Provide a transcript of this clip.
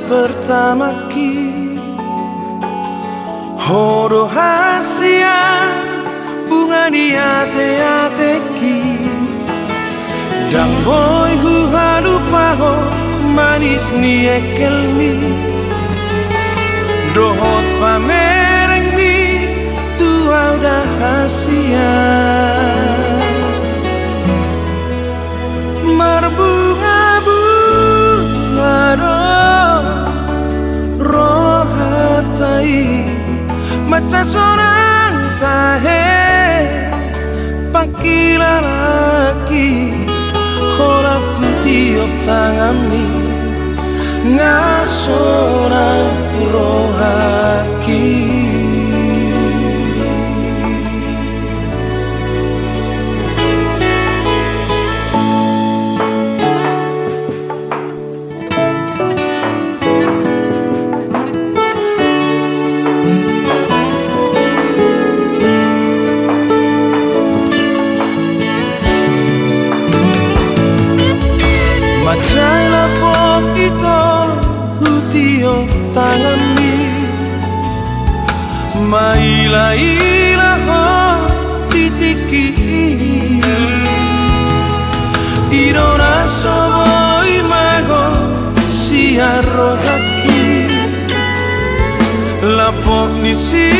pertama ki Horo hasia bunga di ate ki Dan boy hu halupa ho manis ni ekel mi Dohot pamereng mi tua udah hasia Berbunga-bunga rohatai Maca seorang tahe Pakila laki Horaku tiup tangan ni Ngasona rohaki Macana pok ito hutio tangan mi Maila-ila ho titiki Irona soboy mago siarro haki Lapok ni si